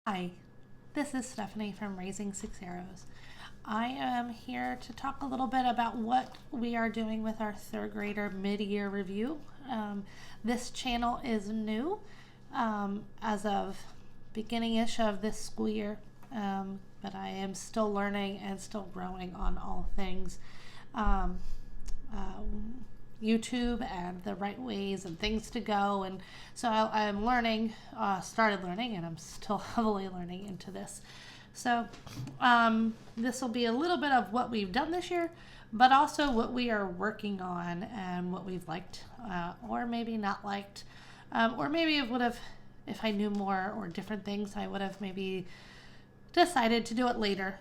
Hi, this is Stephanie from Raising Six Arrows. I am here to talk a little bit about what we are doing with our third grader mid-year review. This channel is new as of beginning-ish of this school year, but I am still learning and still growing on all things YouTube and the right ways and things to go. And so I'm learning, started learning, and I'm still heavily learning into this. So this will be a little bit of what we've done this year, but also what we are working on and what we've liked or maybe not liked. Or maybe it would have, if I knew more or different things, I would have maybe decided to do it later.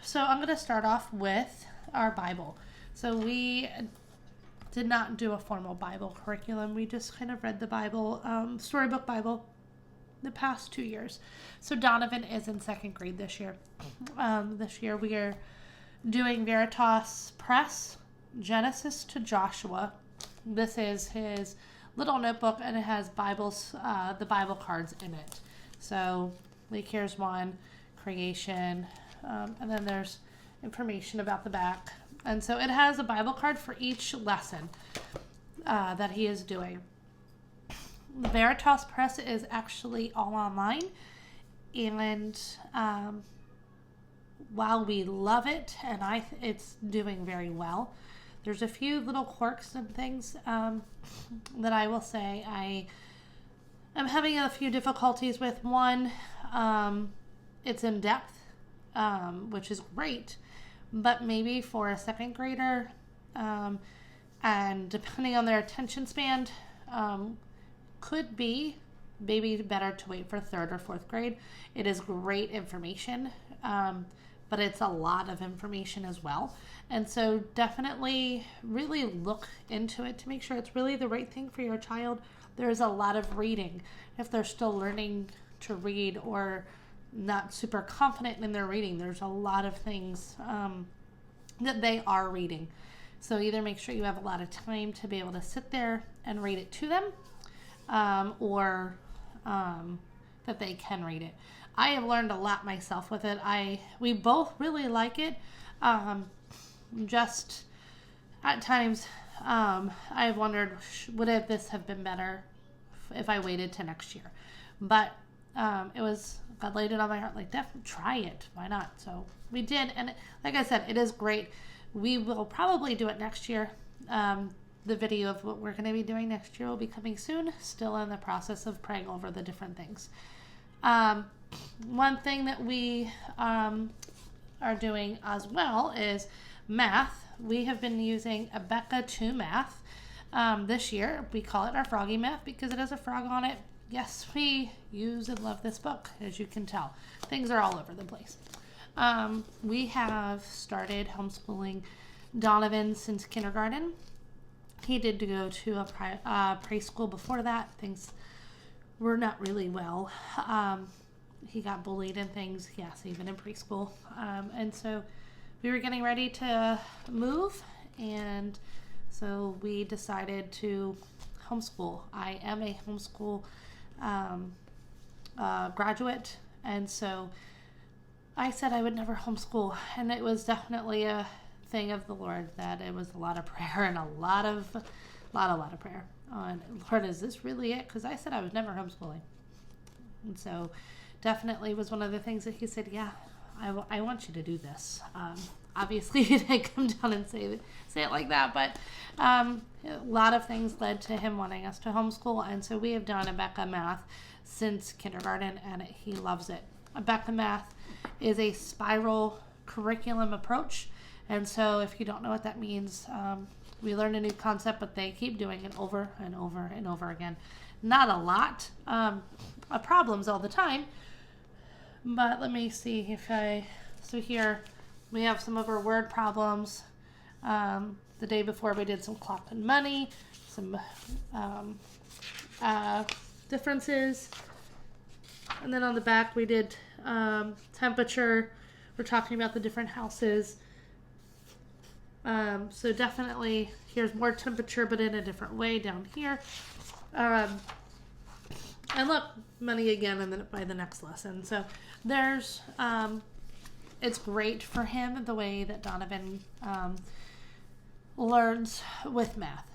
So I'm going to start off with our Bible. So we did not do a formal Bible curriculum. We just kind of read the Bible, storybook Bible, the past 2 years. So Donovan is in second grade this year. This year we are doing Veritas Press, Genesis to Joshua. This is his little notebook, and it has Bibles, the Bible cards in it. So like here's one, creation, and then there's information about the back. And so it has a Bible card for each lesson that he is doing. The Veritas Press is actually all online, and while we love it, and it's doing very well, there's a few little quirks and things that I will say I am having a few difficulties with. One, it's in depth, which is great, but maybe for a second grader, and depending on their attention span, could be maybe better to wait for third or fourth grade. It is great information, but it's a lot of information as well. And so definitely really look into it to make sure it's really the right thing for your child. There's a lot of reading. If they're still learning to read or not super confident in their reading, there's a lot of things that they are reading. So either make sure you have a lot of time to be able to sit there and read it to them, or that they can read it. I have learned a lot myself with it. We both really like it. Just at times, I've wondered, would this have been better if I waited to next year? But God laid it on my heart, like, definitely try it. Why not? So we did. And like I said, it is great. We will probably do it next year. The video of what we're going to be doing next year will be coming soon. Still in the process of praying over the different things. One thing that we are doing as well is math. We have been using Abeka 2 math. This year, we call it our froggy math because it has a frog on it. Yes, we use and love this book, as you can tell. Things are all over the place. We have started homeschooling Donovan since kindergarten. He did go to a preschool before that. Things were not really well. He got bullied and things, yes, even in preschool. And so we were getting ready to move, and so we decided to homeschool. I am a homeschool graduate, and so I said I would never homeschool, and it was definitely a thing of the Lord that it was a lot of prayer and a lot of prayer on, Lord, is this really it? Because I said I was never homeschooling, and so definitely was one of the things that he said, yeah, I want you to do this. Obviously he didn't come down and say it like that, but a lot of things led to him wanting us to homeschool, and so we have done Abeka math since kindergarten, and he loves it. Abeka math is a spiral curriculum approach, and so if you don't know what that means, we learn a new concept, but they keep doing it over and over and over again. Not a lot of problems all the time, but let me see if so here we have some of our word problems. The day before we did some clock and money, some differences. And then on the back we did temperature. We're talking about the different houses. So definitely here's more temperature, but in a different way down here. And look, money again by the next lesson. So there's, it's great for him the way that Donovan learns with math.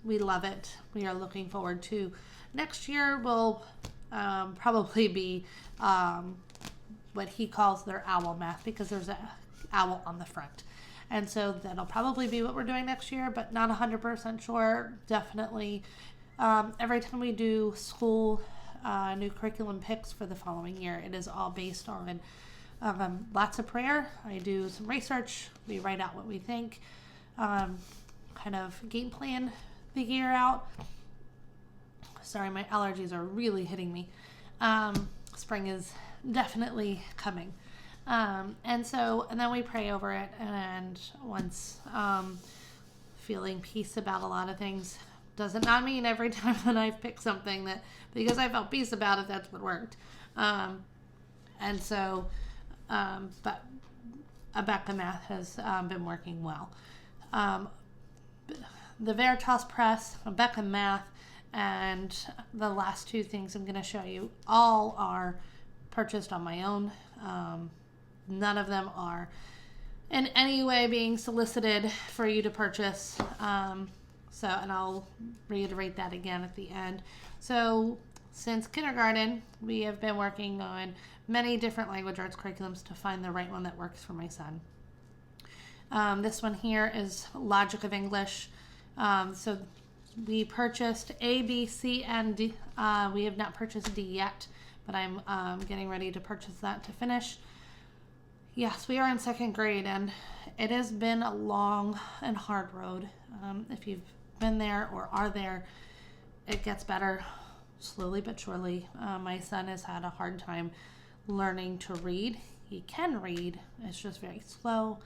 We love it. We are looking forward to next year will probably be what he calls their owl math, because there's an owl on the front. And so that'll probably be what we're doing next year, but not 100% sure. Definitely every time we do school new curriculum picks for the following year, it is all based on lots of prayer. I do some research. We write out what we think, kind of game plan the year out. Sorry, my allergies are really hitting me. Spring is definitely coming. And then we pray over it, and once feeling peace about a lot of things doesn't not mean every time that I've picked something that because I felt peace about it, that's what worked. But Abeka math has been working well. The Veritas Press, Abeka math, and the last two things I'm going to show you all are purchased on my own. None of them are in any way being solicited for you to purchase. And I'll reiterate that again at the end. So since kindergarten, we have been working on many different language arts curriculums to find the right one that works for my son. This one here is Logic of English. So we purchased A, B, C, and D. We have not purchased D yet, but I'm getting ready to purchase that to finish. Yes, we are in second grade, and it has been a long and hard road. If you've been there or are there, it gets better slowly but surely. My son has had a hard time learning to read. He can read, it's just very slow,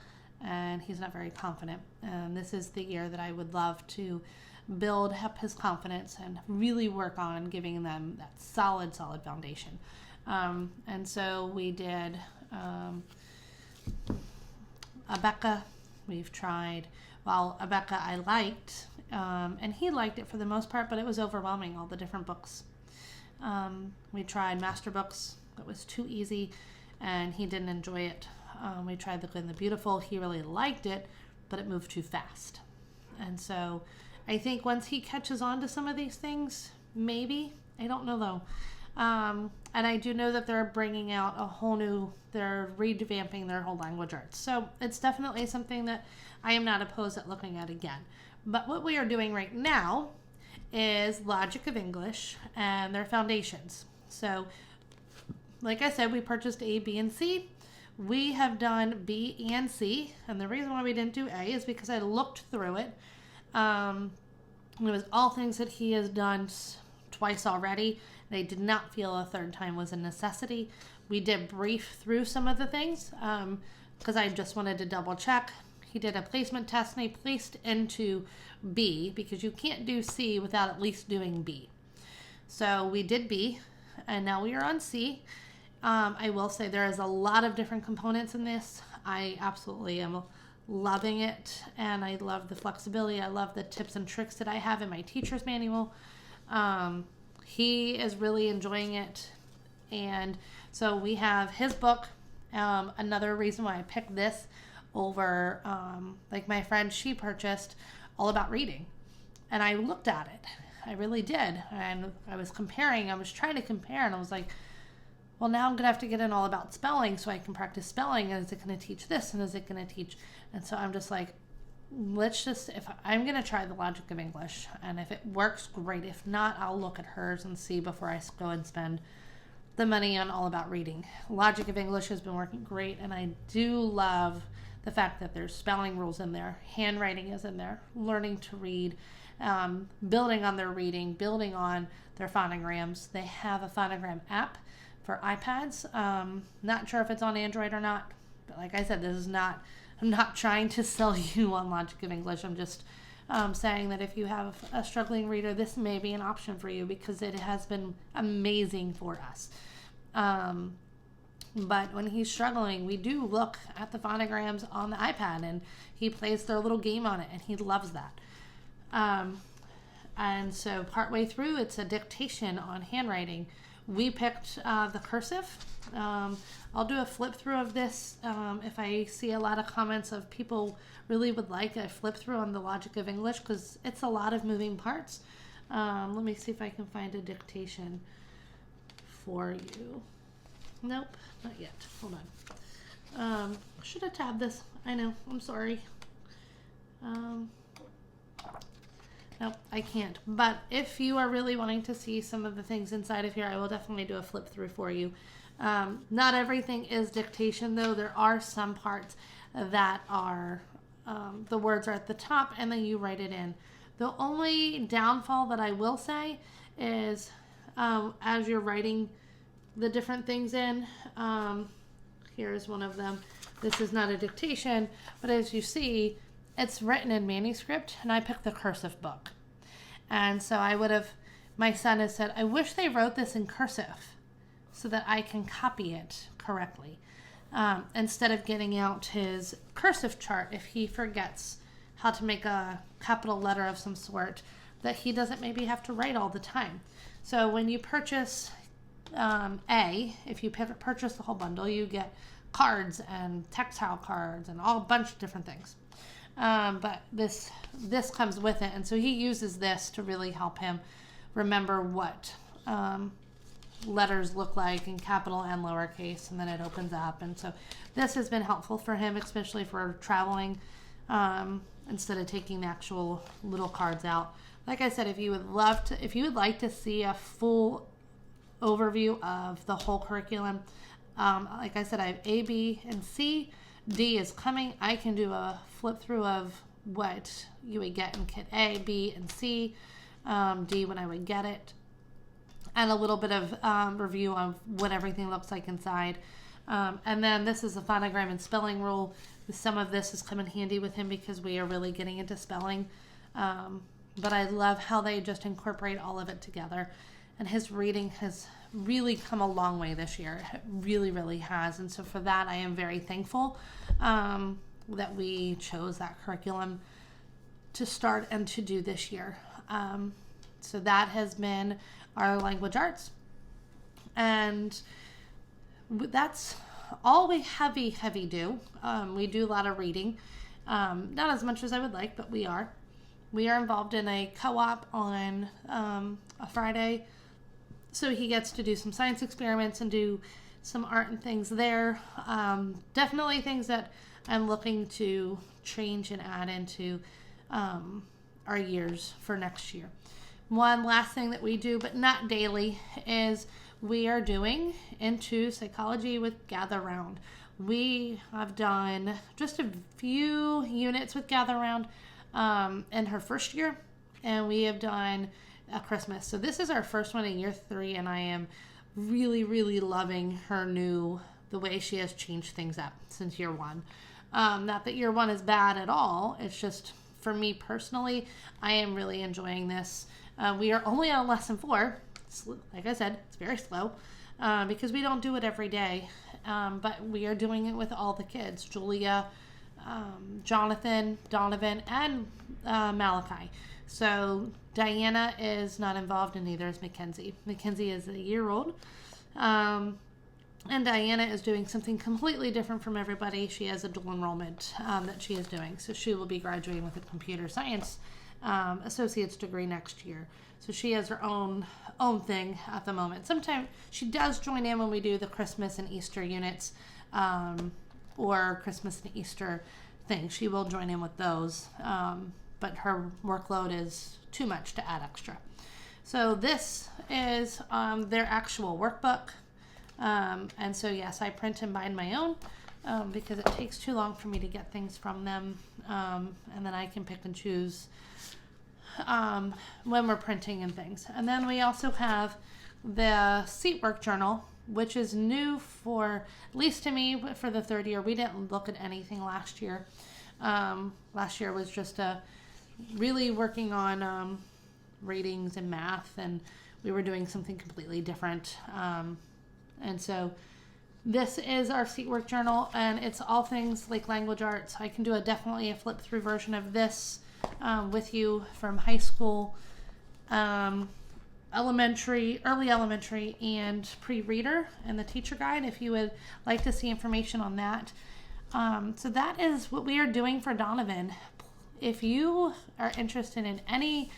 and he's not very confident. And this is the year that I would love to build up his confidence and really work on giving them that solid foundation. And so we did Abeka. We've tried, Abeka I liked, and he liked it for the most part, but it was overwhelming, all the different books. We tried Master Books. It was too easy, and he didn't enjoy it. We tried The Good and the Beautiful. He really liked it, but it moved too fast. And so I think once he catches on to some of these things, maybe, I don't know though. And I do know that they're bringing out they're revamping their whole language arts. So it's definitely something that I am not opposed at looking at again. But what we are doing right now is Logic of English and their foundations. So like I said, we purchased A, B, and C. We have done B and C, and the reason why we didn't do A is because I looked through it. It was all things that he has done twice already, and I did not feel a third time was a necessity. We did brief through some of the things because I just wanted to double check. He did a placement test, and he placed into B because you can't do C without at least doing B. So we did B, and now we are on C. I will say there is a lot of different components in this. I absolutely am loving it, and I love the flexibility. I love the tips and tricks that I have in my teacher's manual. He is really enjoying it, and so we have his book. Another reason why I picked this over, like my friend, she purchased All About Reading, and I looked at it. I really did, and I was trying to compare, and I was like, well, now I'm going to have to get in All About Spelling so I can practice spelling. And is it going to teach this? And is it going to teach? And so I'm just like, if I'm going to try the Logic of English. And if it works, great. If not, I'll look at hers and see before I go and spend the money on All About Reading. Logic of English has been working great. And I do love the fact that there's spelling rules in there. Handwriting is in there. Learning to read. Building on their reading. Building on their phonograms. They have a phonogram app for iPads. Not sure if it's on Android or not, but like I said, I'm not trying to sell you on Logic of English. I'm just saying that if you have a struggling reader, this may be an option for you because it has been amazing for us. But when he's struggling, we do look at the phonograms on the iPad, and he plays their little game on it, and he loves that. And so partway through, it's a dictation on handwriting. We picked the cursive. I'll do a flip through of this if I see a lot of comments of people really would like a flip through on the logic of English, because it's a lot of moving parts. Let me see if I can find a dictation for you. Nope, not yet. Hold on. Should have tabbed this. I know. I'm sorry. Nope, I can't. But if you are really wanting to see some of the things inside of here, I will definitely do a flip through for you. Not everything is dictation, though. There are some parts that are, the words are at the top and then you write it in. The only downfall that I will say is as you're writing the different things in, here's one of them. This is not a dictation, but as you see, it's written in manuscript, and I picked the cursive book. And so my son has said, I wish they wrote this in cursive so that I can copy it correctly. Instead of getting out his cursive chart, if he forgets how to make a capital letter of some sort that he doesn't maybe have to write all the time. So when you purchase if you purchase the whole bundle, you get cards and tactile cards and a bunch of different things. But this comes with it, and so he uses this to really help him remember what letters look like in capital and lowercase, and then it opens up. And so this has been helpful for him, especially for traveling, instead of taking the actual little cards out. Like I said, if you would like to see a full overview of the whole curriculum, like I said, I have A, B, and C. D is coming. I can do a flip through of what you would get in kit A, B, and C. D when I would get it, and a little bit of review of what everything looks like inside. And then this is a phonogram and spelling rule. Some of this has come in handy with him because we are really getting into spelling. But I love how they just incorporate all of it together. And his reading has really come a long way this year. It really, really has. And so for that, I am very thankful that we chose that curriculum to start and to do this year. So that has been our language arts. And that's all we heavy do. We do a lot of reading. Not as much as I would like, but we are. We are involved in a co-op on a Friday. So he gets to do some science experiments and do some art and things there. Definitely things that I'm looking to change and add into our years for next year. One last thing that we do, but not daily, is we are doing into psychology with Gather Round. We have done just a few units with Gather Round in her first year, and we have done a Christmas. So this is our first one in year 3, and I am really, really loving the way she has changed things up since year 1. Not that year 1 is bad at all. It's just, for me personally, I am really enjoying this. We are only on lesson 4. Like I said, it's very slow because we don't do it every day. But we are doing it with all the kids. Julia, Jonathan, Donovan, and Malachi. So Diana is not involved, and neither is Mackenzie. Mackenzie is a year-old. And Diana is doing something completely different from everybody. She has a dual enrollment that she is doing. So she will be graduating with a computer science associate's degree next year. So she has her own thing at the moment. Sometimes she does join in when we do the Christmas and Easter units, or Christmas and Easter things. She will join in with those, but her workload is too much to add extra. So this is their actual workbook. And so yes, I print and bind my own because it takes too long for me to get things from them, and then I can pick and choose when we're printing and things. And then we also have the seat work journal, which is new for, at least to me, for the third year. We didn't look at anything last year. Last year was just really working on readings and math, and we were doing something completely different. And so this is our seat work journal, and it's all things like language arts. I can do definitely a flip through version of this with you from high school early elementary and pre-reader and the teacher guide if you would like to see information on that. So that is what we are doing for Donovan. If you are interested in any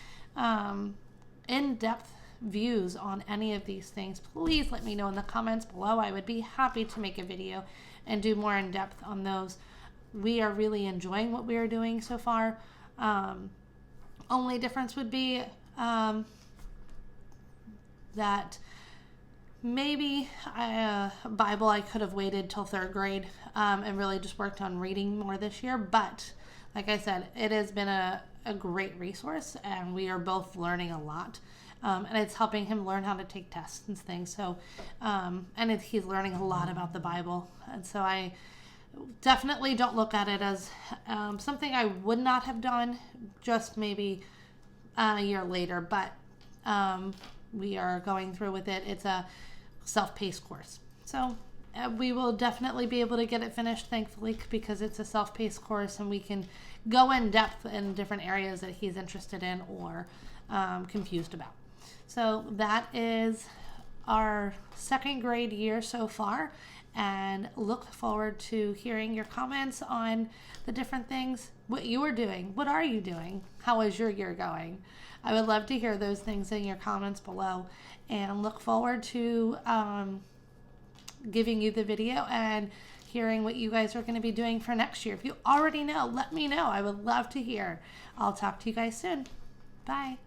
in-depth views on any of these things, please let me know in the comments below. I would be happy to make a video and do more in depth on those. We are really enjoying what we are doing so far. Only difference would be that maybe Bible I could have waited till 3rd grade and really just worked on reading more this year. But like I said, it has been a great resource, and we are both learning a lot. And it's helping him learn how to take tests and things. So, he's learning a lot about the Bible. And so I definitely don't look at it as something I would not have done just maybe a year later. But we are going through with it. It's a self-paced course. So we will definitely be able to get it finished, thankfully, because it's a self-paced course and we can go in depth in different areas that he's interested in or confused about. So that is our 2nd grade year so far, and look forward to hearing your comments on the different things, what you are doing, what are you doing, how is your year going. I would love to hear those things in your comments below, and look forward to giving you the video and hearing what you guys are going to be doing for next year. If you already know, let me know. I would love to hear. I'll talk to you guys soon. Bye.